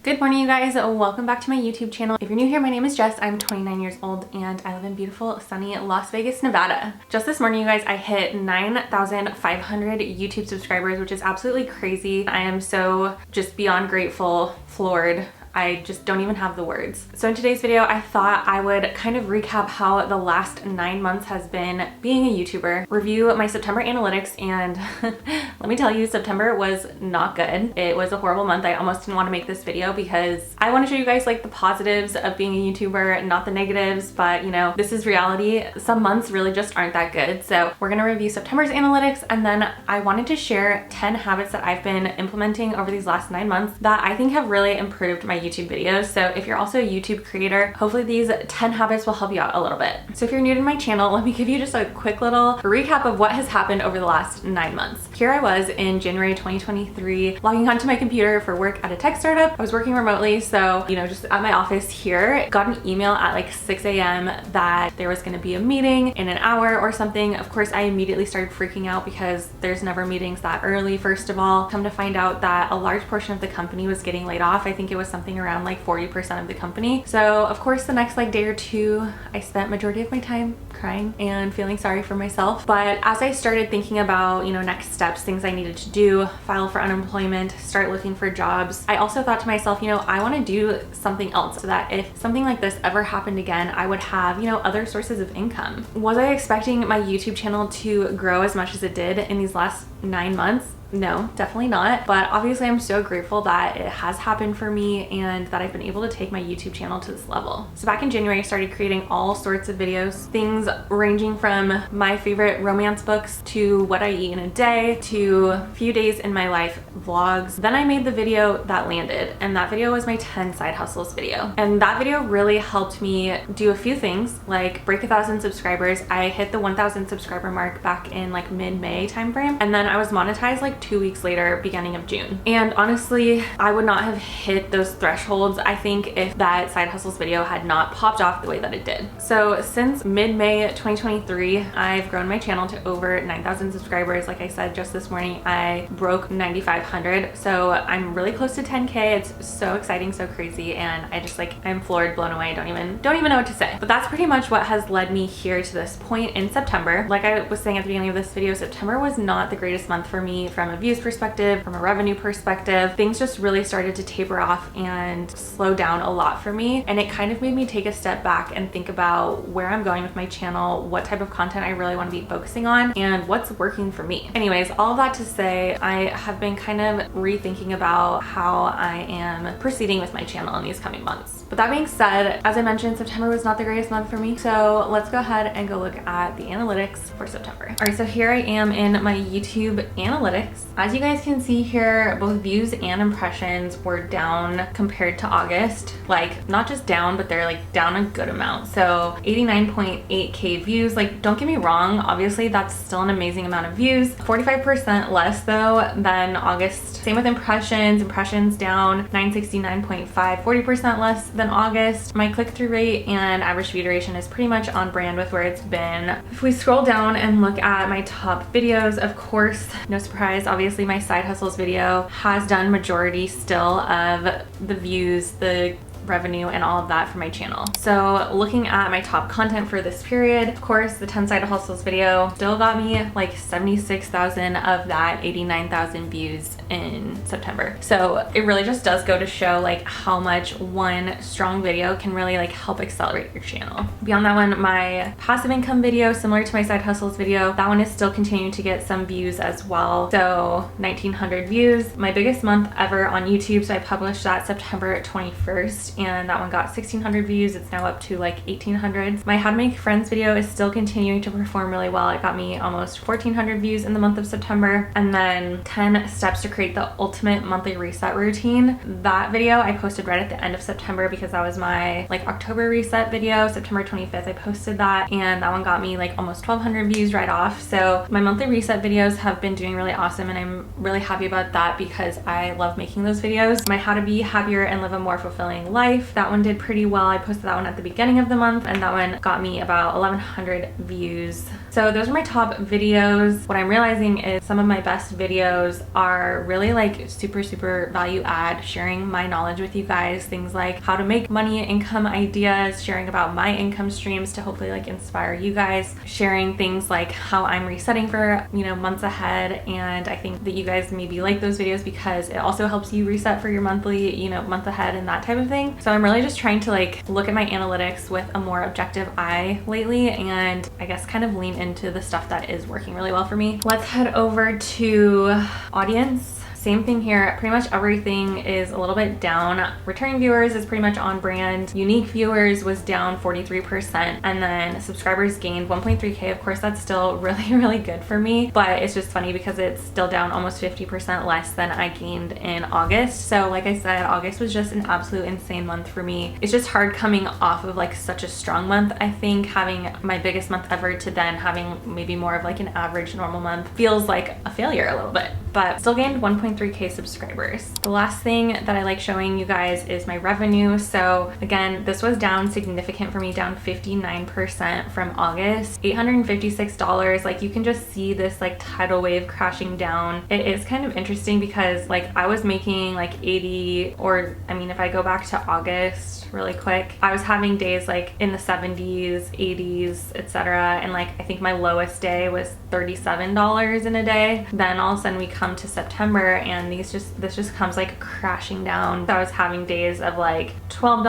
Good morning, you guys. Welcome back to my YouTube channel. If you're new here, my name is Jess. I'm 29 years old and I live in beautiful, sunny Las Vegas, Nevada. Just this morning, you guys, I hit 9,500 YouTube subscribers, which is absolutely crazy. I am so just beyond grateful, floored. I just don't even have the words. So in today's video, I thought I would kind of recap how the last 9 months has been being a YouTuber, review my September analytics, and let me tell you, September was not good. It was a horrible month. I almost didn't want to make this video because I want to show you guys like the positives of being a YouTuber, not the negatives, but you know, this is reality. Some months really just aren't that good. So we're gonna review September's analytics, and then I wanted to share 10 habits that I've been implementing over these last 9 months that I think have really improved my YouTube videos. So if you're also a YouTube creator, hopefully these 10 habits will help you out a little bit. So if you're new to my channel, let me give you just a quick little recap of what has happened over the last 9 months. Here I was in January 2023, logging onto my computer for work at a tech startup. I was working remotely, so you know, just at my office here. Got an email at like 6 a.m. that there was gonna be a meeting in an hour or something. Of course, I immediately started freaking out because there's never meetings that early, first of all. Come to find out that a large portion of the company was getting laid off. I think it was something around like 40% of the company. So of course the next like day or two, I spent majority of my time crying and feeling sorry for myself. But as I started thinking about, you know, next steps, things I needed to do, file for unemployment, start looking for jobs, I also thought to myself, you know, I want to do something else so that if something like this ever happened again, I would have, you know, other sources of income. Was I expecting my YouTube channel to grow as much as it did in these last 9 months? No, definitely not. But obviously I'm so grateful that it has happened for me and that I've been able to take my YouTube channel to this level. So back in January, I started creating all sorts of videos, things ranging from my favorite romance books to what I eat in a day to a few days in my life vlogs. Then I made the video that landed, and that video was my 10 side hustles video. And that video really helped me do a few things, like break 1,000 subscribers. I hit the 1,000 subscriber mark back in like mid-May timeframe, and then I was monetized like 2 weeks later, beginning of June. And honestly, I would not have hit those thresholds, I think, if that side hustles video had not popped off the way that it did. So since mid-May 2023, I've grown my channel to over 9,000 subscribers. Like I said, just this morning, I broke 9,500. So I'm really close to 10K. It's so exciting, so crazy. And I just like, I'm floored, blown away. Don't even know what to say. But that's pretty much what has led me here to this point in September. Like I was saying at the beginning of this video, September was not the greatest month for me from a views perspective, from a revenue perspective. Things just really started to taper off and slow down a lot for me. And it kind of made me take a step back and think about where I'm going with my channel, what type of content I really want to be focusing on, and what's working for me. Anyways, all of that to say, I have been kind of rethinking about how I am proceeding with my channel in these coming months. But that being said, as I mentioned, September was not the greatest month for me. So let's go ahead and go look at the analytics for September. All right, so here I am in my YouTube analytics. As you guys can see here, both views and impressions were down compared to August. Like not just down, but they're like down a good amount. So 89.8K views. Like don't get me wrong, obviously that's still an amazing amount of views. 45% less though than August. Same with impressions down 969.5, 40% less than August. My click-through rate and average view duration is pretty much on brand with where it's been. If we scroll down and look at my top videos, of course, no surprise, obviously my side hustles video has done majority still of the views, the revenue, and all of that for my channel. So looking at my top content for this period, of course, the 10 side hustles video still got me like 76,000 of that 89,000 views in September. So it really just does go to show like how much one strong video can really like help accelerate your channel. Beyond that one, my passive income video, similar to my side hustles video, that one is still continuing to get some views as well. So 1,900 views, my biggest month ever on YouTube. So I published that September 21st. And that one got 1,600 views. It's now up to like 1,800. My How to Make Friends video is still continuing to perform really well. It got me almost 1,400 views in the month of September. And then 10 steps to create the ultimate monthly reset routine. That video I posted right at the end of September because that was my like October reset video. September 25th I posted that, and that one got me like almost 1,200 views right off. So my monthly reset videos have been doing really awesome, and I'm really happy about that because I love making those videos. My How to Be Happier and Live a More Fulfilling Life life. That one did pretty well. I posted that one at the beginning of the month, and that one got me about 1,100 views. So those are my top videos. What I'm realizing is some of my best videos are really like super value add, sharing my knowledge with you guys, things like how to make money, income ideas, sharing about my income streams to hopefully like inspire you guys, sharing things like how I'm resetting for, you know, months ahead. And I think that you guys maybe like those videos because it also helps you reset for your monthly, you know, month ahead and that type of thing. So I'm really just trying to like look at my analytics with a more objective eye lately, and I guess kind of lean into the stuff that is working really well for me. Let's head over to audience. Same thing here, pretty much everything is a little bit down. Returning viewers is pretty much on brand. Unique viewers was down 43%, and then subscribers gained 1.3K. Of course, that's still really good for me, but it's just funny because it's still down almost 50% less than I gained in August. So like I said, August was just an absolute insane month for me. It's just hard coming off of like such a strong month. I think having my biggest month ever to then having maybe more of like an average normal month feels like a failure a little bit, but still gained 1.3K subscribers. The last thing that I like showing you guys is my revenue. So again, this was down significant for me, down 59% from August, $856. Like you can just see this like tidal wave crashing down. It is kind of interesting because like I was making like 80, or I mean, if I go back to August really quick, I was having days like in the 70s, 80s, etc. And like I think my lowest day was $37 in a day. Then all of a sudden we come to September and this just comes like crashing down. So I was having days of like $12,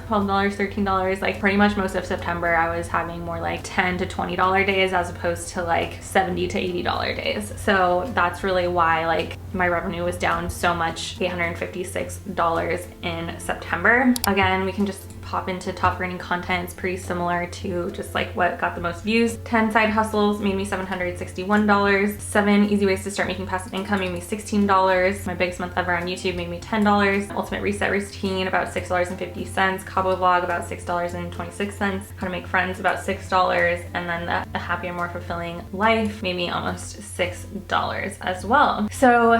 $13. Like pretty much most of September I was having more like $10 to $20 days as opposed to like $70 to $80 days. So that's really why like my revenue was down so much, $856 in September. Again, we can just pop into top earning content. It's pretty similar to just like what got the most views. 10 side hustles made me $761. 7 easy ways to start making passive income made me $16. My biggest month ever on YouTube made me $10. Ultimate reset routine about $6.50. Cabo vlog about $6.26. How to make friends about $6. And then the happier, more fulfilling life made me almost $6 as well. So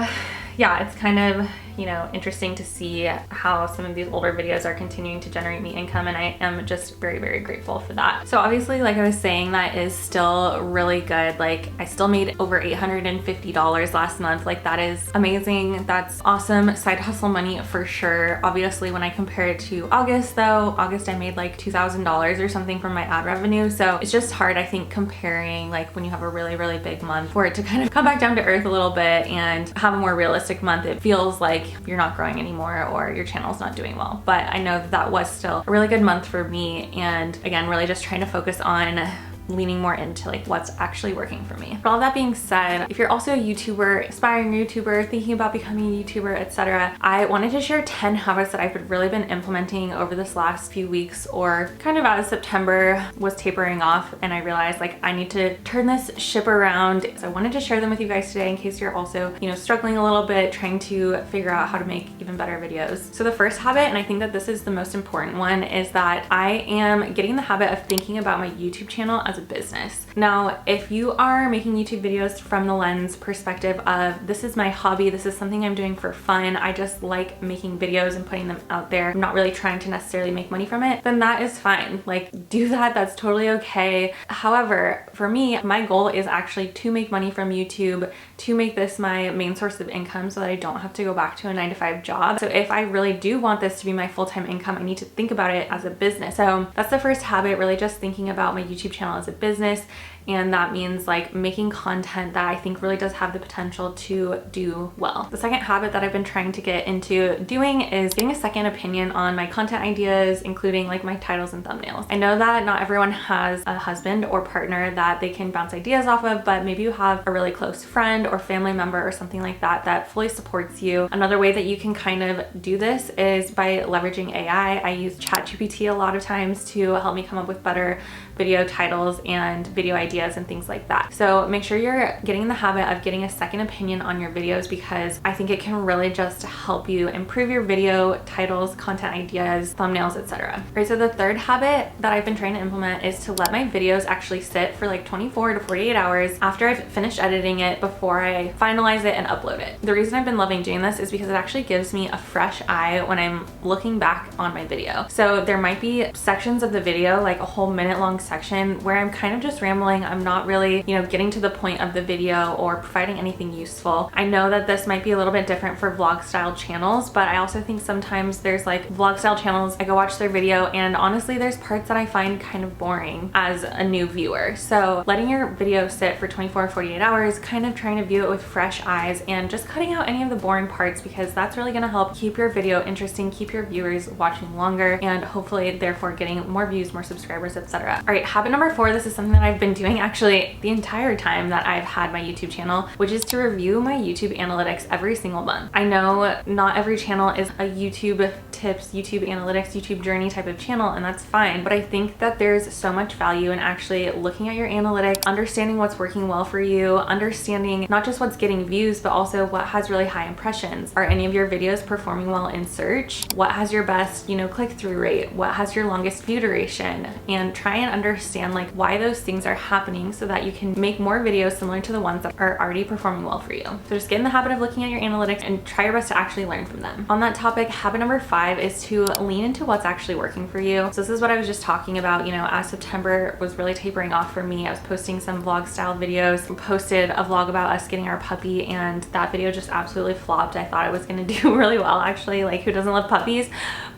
yeah, it's kind of, you know, interesting to see how some of these older videos are continuing to generate me income, and I am just very grateful for that. So obviously, like I was saying, that is still really good. Like I still made over $850 last month. Like that is amazing. That's awesome side hustle money for sure. Obviously, when I compare it to August though, August I made like $2,000 or something from my ad revenue. So it's just hard, I think, comparing like when you have a really big month for it to kind of come back down to earth a little bit and have a more realistic month. It feels like you're not growing anymore or your channel's not doing well. But I know that was still a really good month for me, and again, really just trying to focus on leaning more into like what's actually working for me. But all that being said, if you're also a YouTuber, aspiring YouTuber, thinking about becoming a YouTuber, etc., I wanted to share 10 habits that I've really been implementing over this last few weeks, or kind of as September was tapering off and I realized like I need to turn this ship around. So I wanted to share them with you guys today in case you're also, you know, struggling a little bit, trying to figure out how to make even better videos. So the first habit, and I think that this is the most important one, is that I am getting the habit of thinking about my YouTube channel as a business. Now, if you are making YouTube videos from the lens perspective of this is my hobby, this is something I'm doing for fun, I just like making videos and putting them out there, I'm not really trying to necessarily make money from it, then that is fine. Like do that, that's totally okay. However, for me, my goal is actually to make money from YouTube, to make this my main source of income so that I don't have to go back to a 9-to-5 job. So if I really do want this to be my full-time income, I need to think about it as a business. So that's the first habit, really just thinking about my YouTube channel as a business. And that means like making content that I think really does have the potential to do well. The second habit that I've been trying to get into doing is getting a second opinion on my content ideas, including like my titles and thumbnails. I know that not everyone has a husband or partner that they can bounce ideas off of, but maybe you have a really close friend or family member or something like that that fully supports you. Another way that you can kind of do this is by leveraging AI. I use ChatGPT a lot of times to help me come up with better video titles and video ideas ideas and things like that. So make sure you're getting in the habit of getting a second opinion on your videos, because I think it can really just help you improve your video titles, content ideas, thumbnails, etc. Right, so the third habit that I've been trying to implement is to let my videos actually sit for like 24 to 48 hours after I've finished editing it before I finalize it and upload it. The reason I've been loving doing this is because it actually gives me a fresh eye when I'm looking back on my video. So there might be sections of the video, like a whole minute-long section, where I'm kind of just rambling. I'm not really, you know, getting to the point of the video or providing anything useful. I know that this might be a little bit different for vlog style channels, but I also think sometimes there's like vlog style channels, I go watch their video and honestly there's parts that I find kind of boring as a new viewer. So letting your video sit for 24 or 48 hours, kind of trying to view it with fresh eyes and just cutting out any of the boring parts, because that's really going to help keep your video interesting, keep your viewers watching longer, and hopefully therefore getting more views, more subscribers, etc. All right, habit number 4, this is something that I've been doing actually the entire time that I've had my YouTube channel, which is to review my YouTube analytics every single month. I know not every channel is a YouTube tips, YouTube analytics, YouTube journey type of channel, and that's fine, but I think that there's so much value in actually looking at your analytics, understanding what's working well for you, understanding not just what's getting views, but also what has really high impressions. Are any of your videos performing well in search? What has your best, you know, click-through rate? What has your longest view duration? And try and understand like why those things are happening so that you can make more videos similar to the ones that are already performing well for you. So just get in the habit of looking at your analytics and try your best to actually learn from them. On that topic, habit number 5 is to lean into what's actually working for you. So this is what I was just talking about, you know, as September was really tapering off for me, I was posting some vlog style videos, posted a vlog about us getting our puppy, and that video just absolutely flopped. I thought it was gonna do really well actually, like who doesn't love puppies?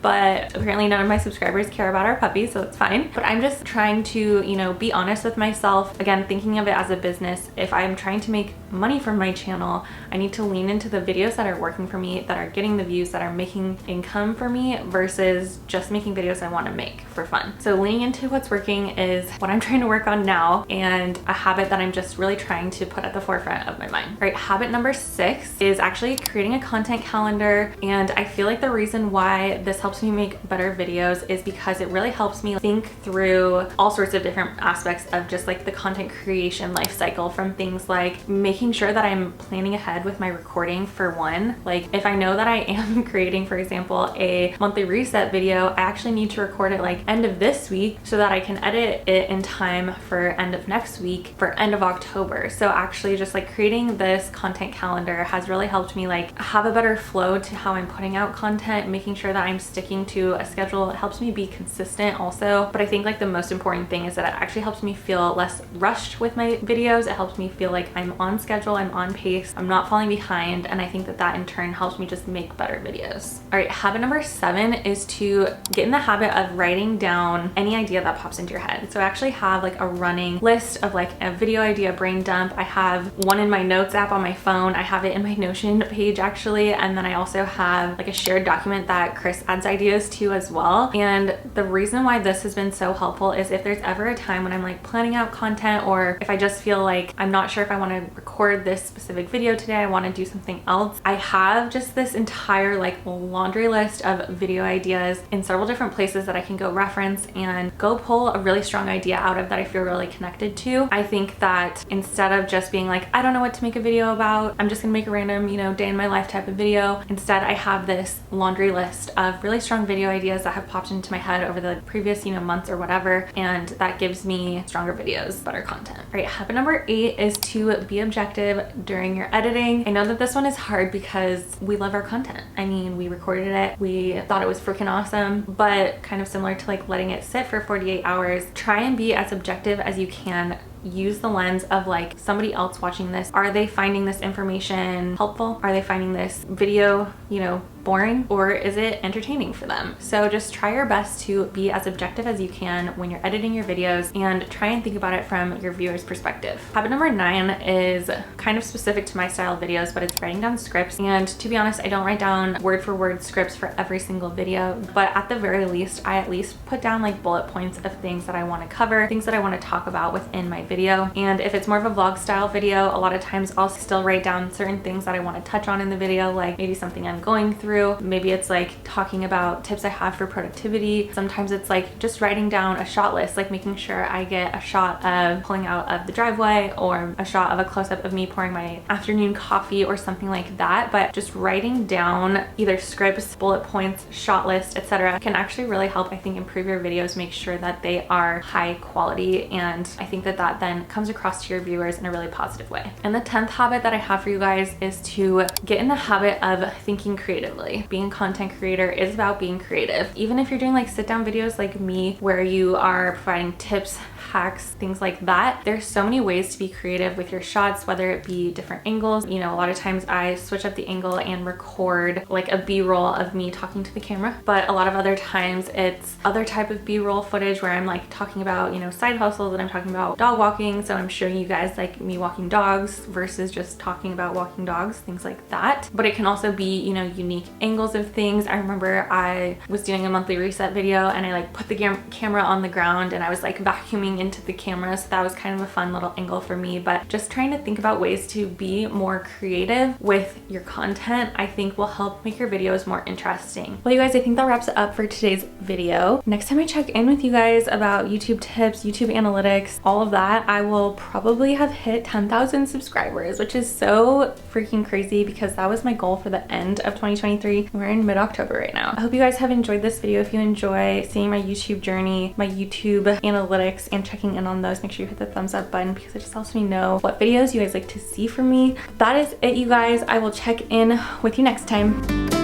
But apparently none of my subscribers care about our puppy, so it's fine. But I'm just trying to, you know, be honest with myself. Again, thinking of it as a business. If I'm trying to make money from my channel, I need to lean into the videos that are working for me, that are getting the views, that are making income for me, versus just making videos I want to make for fun. So leaning into what's working is what I'm trying to work on now, and a habit that I'm just really trying to put at the forefront of my mind. All right, habit number 6 is actually creating a content calendar. And I feel like the reason why this helps me make better videos is because it really helps me think through all sorts of different aspects of just like the content creation life cycle, from things like making sure that I'm planning ahead with my recording for one. Like if I know that I am creating, for example, a monthly reset video, I actually need to record it like end of this week so that I can edit it in time for end of next week, for end of October. So actually just like creating this content calendar has really helped me like have a better flow to how I'm putting out content, making sure that I'm sticking to a schedule. It helps me be consistent also. But I think like the most important thing is that it actually helps me feel less rushed with my videos. It helps me feel like I'm on schedule, I'm on pace, I'm not falling behind, and I think that that in turn helps me just make better videos. All right, habit number 7 is to get in the habit of writing down any idea that pops into your head. So I actually have like a running list of like a video idea brain dump. I have one in my notes app on my phone. I have it in my Notion page actually, and then I also have like a shared document that Chris adds ideas to as well. And the reason why this has been so helpful is if there's ever a time when I'm like planning out content, or if I just feel like I'm not sure if I want to record this specific video today, I want to do something else, I have just this entire like laundry list of video ideas in several different places that I can go reference and go pull a really strong idea out of that I feel really connected to. I think that instead of just being like, I don't know what to make a video about, I'm just gonna make a random, you know, day in my life type of video, instead I have this laundry list of really strong video ideas that have popped into my head over the previous, you know, months or whatever, and that gives me stronger videos, better content. All right, habit number 8 is to be objective during your editing. I know that this one is hard because we love our content. I mean, we recorded it, we thought it was freaking awesome, but kind of similar to like letting it sit for 48 hours, try and be as objective as you can. Use the lens of like somebody else watching this. Are they finding this information helpful? Are they finding this video, you know, boring, or is it entertaining for them? So just try your best to be as objective as you can when you're editing your videos, and try and think about it from your viewer's perspective. Habit number 9 is kind of specific to my style of videos, but it's writing down scripts. And to be honest, I don't write down word for word scripts for every single video, but at the very least, I at least put down like bullet points of things that I want to cover, things that I want to talk about within my video. And if it's more of a vlog style video, a lot of times I'll still write down certain things that I want to touch on in the video, like maybe something I'm going through through. Maybe it's like talking about tips I have for productivity. Sometimes it's like just writing down a shot list, like making sure I get a shot of pulling out of the driveway or a shot of a close-up of me pouring my afternoon coffee or something like that. But just writing down either scripts, bullet points, shot list, etc. can actually really help, I think, improve your videos, make sure that they are high quality, and I think that that then comes across to your viewers in a really positive way. And the 10th habit that I have for you guys is to get in the habit of thinking creatively. Being a content creator is about being creative. Even if you're doing like sit down videos like me, where you are providing tips, hacks, things like that, there's so many ways to be creative with your shots, whether it be different angles. You know, a lot of times I switch up the angle and record like a B-roll of me talking to the camera, but a lot of other times it's other type of B-roll footage where I'm like talking about, you know, side hustles, and I'm talking about dog walking, so I'm showing you guys like me walking dogs versus just talking about walking dogs, things like that. But it can also be, you know, unique angles of things. I remember I was doing a monthly reset video and I like put the camera on the ground and I was like vacuuming into the camera, so that was kind of a fun little angle for me. But just trying to think about ways to be more creative with your content, I think will help make your videos more interesting. Well, you guys, I think that wraps it up for today's video. Next time I check in with you guys about YouTube tips, YouTube analytics, all of that, I will probably have hit 10,000 subscribers, which is so freaking crazy because that was my goal for the end of 2023. We're in mid-October right now. I hope you guys have enjoyed this video. If you enjoy seeing my YouTube journey, my YouTube analytics, and checking in on those, make sure you hit the thumbs up button because it just helps me know what videos you guys like to see from me. That is it, you guys. I will check in with you next time.